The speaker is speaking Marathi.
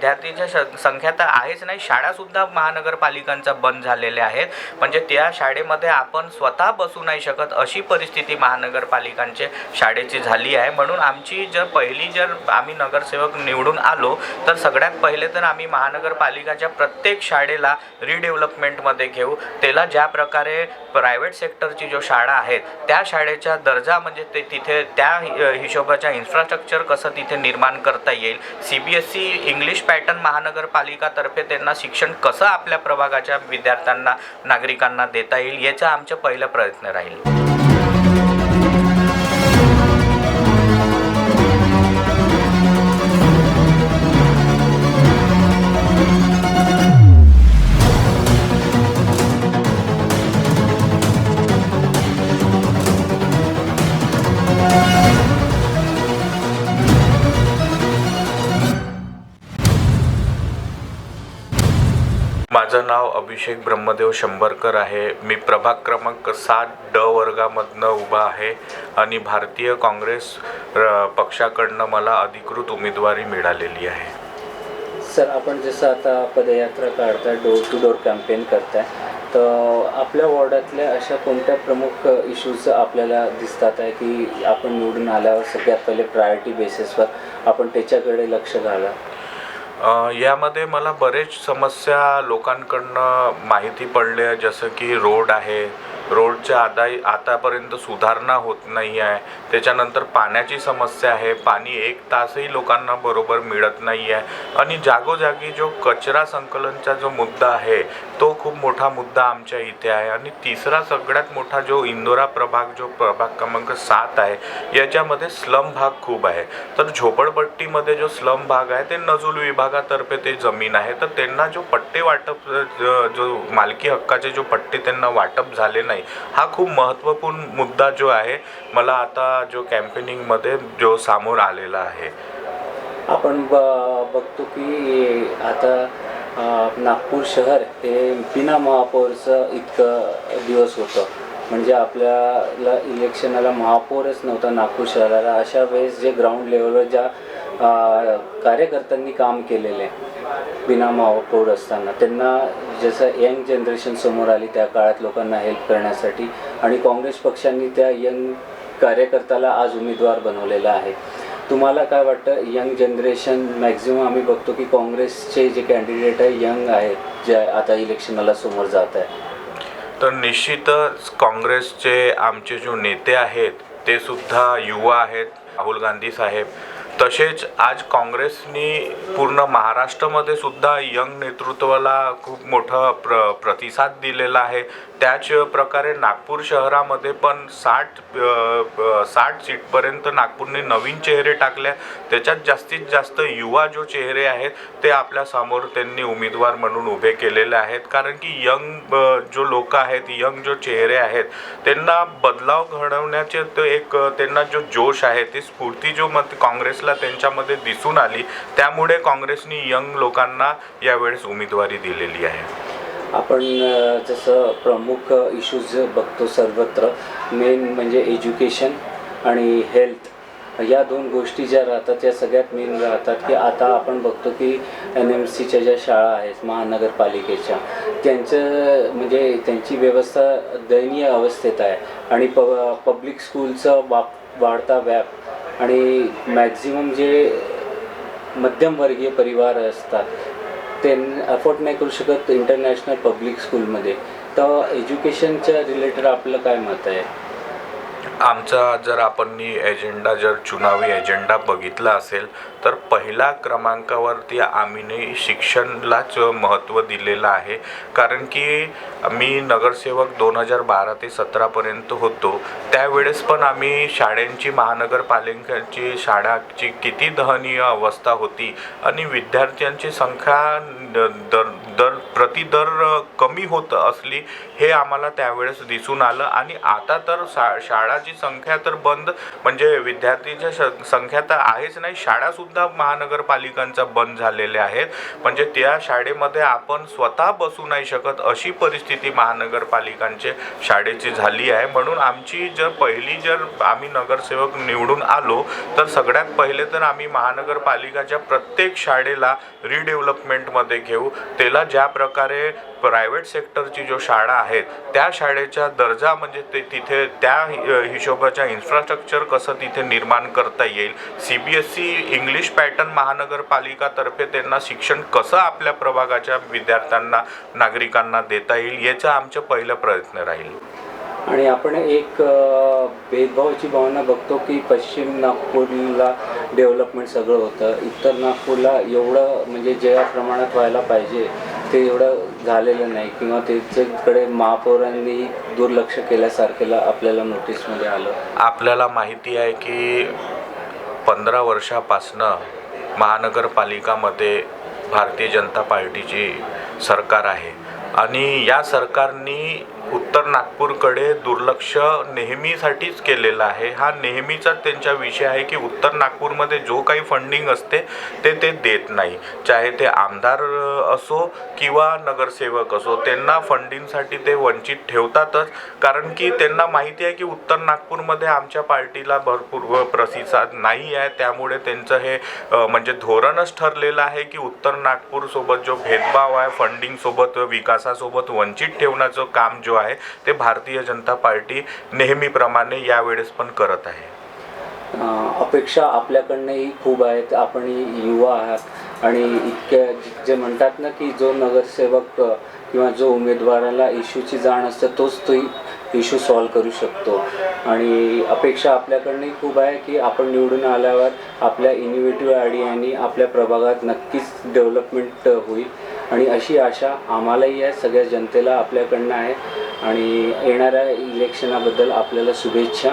विद्यार्थीच्या संख्या तर आहेच नाही, शाळासुद्धा महानगरपालिकांच्या बंद झालेल्या आहेत. म्हणजे त्या शाळेमध्ये आपण स्वतः बसू नाही शकत अशी परिस्थिती महानगरपालिकांच्या शाळेची झाली आहे. म्हणून आमची जर आम्ही नगरसेवक निवडून आलो तर सगळ्यात पहिले तर आम्ही महानगरपालिकाच्या प्रत्येक शाळेला रिडेव्हलपमेंटमध्ये घेऊ. त्याला ज्या प्रकारे प्रायव्हेट सेक्टरची जो शाळा आहेत त्या शाळेचा दर्जा म्हणजे ते तिथे त्या हिशोबाच्या इन्फ्रास्ट्रक्चर कसं तिथे निर्माण करता येईल, CBSE इंग्लिश पॅटर्न महानगरपालिकातर्फे त्यांना शिक्षण कसं आपल्या प्रभागाच्या विद्यार्थ्यांना नागरिकांना देता येईल याचा आमचा पहिला प्रयत्न राहील. माझं नाव अभिषेक ब्रह्मदेव शंभरकर आहे. मी प्रभाग क्रमांक 7D वर्गामधनं उभा आहे आणि भारतीय काँग्रेस पक्षाकडनं मला अधिकृत उमेदवारी मिळालेली आहे. सर, आपण जसं आता पदयात्रा काढताय, डोर टू डोर कॅम्पेन करताय, तर आपल्या वॉर्डातल्या अशा कोणत्या प्रमुख इश्यूज आपल्याला दिसतात आहे की आपण निवडून आल्यावर सगळ्यात पहिले प्रायोरिटी बेसिसवर आपण त्याच्याकडे लक्ष घाला? यामध्ये मला बरेच समस्या लोकांकडनं माहिती पडल्या, जसं की रोड आहे, रोडच्या आतापर्यंत सुधारणा होत नाही आहे. त्याच्यानंतर पाण्याची समस्या आहे, पाणी 1 तासही लोकांना बरोबर मिळत नाही आहे आणि जागोजागी जो कचरा संकलनचा जो मुद्दा आहे तो खूप मोठा मुद्दा आमच्या इथे आहे. आणि तिसरा सगळ्यात मोठा जो इंदोरा प्रभाग क्रमांक 7 आहे याच्यामध्ये स्लम भाग खूप आहे. तर झोपडपट्टीमध्ये जो स्लम भाग आहे ते नजूल विभागातर्फे ते जमीन आहे, तर त्यांना जो पट्टे वाटप जो मालकी हक्काचे जो पट्टे त्यांना वाटप झाले नाही, हा खूप महत्त्वपूर्ण मुद्दा जो आहे मला आता जो कॅम्पेनिंगमध्ये जो सामोर आलेला आहे. आपण बघतो की आता नागपूर शहर हे बिना महापौरचं इतकं दिवस होतं, म्हणजे आपल्याला इलेक्शनाला महापौरच नव्हता नागपूर शहराला. अशा वेळेस जे ग्राउंड लेवलवर ज्या कार्यकर्त्यांनी काम केलेले बिना महापौर असताना, त्यांना जसं यंग जनरेशन समोर आली त्या काळात लोकांना हेल्प करण्यासाठी, आणि काँग्रेस पक्षांनी त्या यंग कार्यकर्त्याला आज उमेदवार बनवलेला आहे. तुम्हाला काय वाटतं, यंग जनरेशन मॅक्झिमम आम्ही बघतो की काँग्रेसचे जे कॅन्डिडेट आहे यंग आहेत, जे आता इलेक्शनाला समोर जात आहे, तर निश्चितच काँग्रेसचे आमचे जो नेते आहेत ते सुद्धा युवा आहेत, राहुल गांधी साहेब. तसेच आज काँग्रेसनी पूर्ण महाराष्ट्रामध्ये सुद्धा यंग नेतृत्वाला खूप मोठा प्रतिसाद दिलेला आहे. त्याच प्रकारे नागपूर शहरामध्ये पण 60 सीटपर्यंत नागपूरने नवीन चेहरे टाकले. त्याच्यात जास्तीत जास्त युवा जो चेहरे आहेत ते आपल्यासमोर त्यांनी उमेदवार म्हणून उभे केलेले आहेत. कारण की यंग जो लोक आहेत, यंग जो चेहरे आहेत, त्यांना बदलाव घडवण्याचे त्यांना जो जोश आहे, ती स्फूर्ती जो काँग्रेसला त्यांच्यामध्ये दिसून आली, त्यामुळे काँग्रेसने यंग लोकांना यावेळेस उमेदवारी दिलेली आहे. आपण जसं प्रमुख इश्यूज बघतो सर्वत्र, मेन म्हणजे एज्युकेशन आणि हेल्थ, या 2 गोष्टी ज्या राहतात या सगळ्यात मेन राहतात. की आता आपण बघतो की NMCच्या ज्या शाळा आहेत महानगरपालिकेच्या, त्यांचं म्हणजे त्यांची व्यवस्था दयनीय अवस्थेत आहे आणि पब्लिक स्कूलचा वाढता व्याप आणि मॅक्झिमम जे मध्यमवर्गीय परिवार असतात ते अफोर्ड नाही करू शकत इंटरनॅशनल पब्लिक स्कूलमध्ये. तर एज्युकेशनच्या रिलेटेड आपलं काय मत आहे? आमचा जर आपण चुनावी एजेंडा बघितला असेल तर पहिल्या क्रमांकावरती आम्ही शिक्षणालाच महत्त्व दिलेलं आहे. कारण की मी नगरसेवक 2012 ते 2017पर्यंत होतो. त्यावेळेस पण आम्ही शाळांची महानगरपालिकेची शाळाची किती दयनीय अवस्था होती आणि विद्यार्थ्यांची संख्या दर कमी होत असली हे आम्हाला त्यावेळेस दिसून आलं. आणि आता तर शाळा शाळाची संख्या तर बंद, म्हणजे विद्यार्थीच्या संख्या तर आहेच नाही, शाळासुद्धा महानगरपालिकांचा बंद झालेल्या आहेत. म्हणजे त्या शाळेमध्ये आपण स्वतः बसू नाही शकत अशी परिस्थिती महानगरपालिकांचे शाळेची झाली आहे. म्हणून आमची जर आम्ही नगरसेवक निवडून आलो तर सगळ्यात पहिले तर आम्ही महानगरपालिकाच्या प्रत्येक शाळेला रिडेव्हलपमेंटमध्ये घेऊ. त्याला ज्या प्रकारे प्रायव्हेट सेक्टरची जो शाळा आहेत त्या शाळेचा दर्जा, म्हणजे ते तिथे त्या हिशोबाच्या इन्फ्रास्ट्रक्चर कसं तिथे निर्माण करता येईल, CBSE इंग्लिश पॅटर्न महानगरपालिकातर्फे त्यांना शिक्षण कसं आपल्या प्रभागाच्या विद्यार्थ्यांना नागरिकांना देता येईल याचा आमचा पहिला प्रयत्न राहील. आणि आपण एक भेदभावाची भावना बघतो की पश्चिम नागपूरला डेव्हलपमेंट सगळं होतं, उत्तर नागपूरला एवढं म्हणजे ज्या प्रमाणात व्हायला पाहिजे ते एवढं झालेलं नाही, किंवा त्याच्याकडे महापौरांनी दुर्लक्ष केल्यासारखेला आपल्याला नोटीसमध्ये आलं. आपल्याला माहिती आहे की 15 वर्षापासनं महानगरपालिकामध्ये भारतीय जनता पार्टीची सरकार आहे आणि या सरकारनी उत्तर नागपूरकडे दुर्लक्ष नेहमीसाठीच केलेलं आहे. हा नेहमीचा त्यांचा विषय आहे की उत्तर नागपूरमध्ये जो काही फंडिंग असते ते देत नाही, चाहे ते आमदार असो किंवा नगरसेवक असो, त्यांना फंडिंगसाठी ते वंचित ठेवतातच. कारण की त्यांना माहिती आहे की उत्तर नागपूरमध्ये आमच्या पार्टीला भरपूर प्रतिसाद नाही आहे. त्यामुळे त्यांचं हे म्हणजे धोरणच ठरलेलं आहे की उत्तर नागपूरसोबत जो भेदभाव आहे, फंडिंगसोबत विकासासोबत वंचित ठेवण्याचं काम जो आहे ते भारतीय जनता पार्टी नेहमीप्रमाणे यावेळेस पण करत आहे. अपेक्षा आपल्याकडनंही खूप आहेत. आपण युवा आहात आणि इतक्या जे म्हणतात ना की जो नगरसेवक किंवा जो उमेदवाराला इश्यूची जाण असते तोच तो इश्यू सॉल्व करू शकतो. आणि अपेक्षा आपल्याकडनंही खूप आहे की आपण निवडून आल्यावर आपल्या इनोव्हेटिव्ह आयडियानी आपल्या प्रभागात नक्कीच डेव्हलपमेंट होईल. आणि अशी आशा आम्हालाही आहे, सगळ्या जनतेला आपल्याकडनं आहे. आणि येणाऱ्या इलेक्शनाबद्दल आपल्याला शुभेच्छा.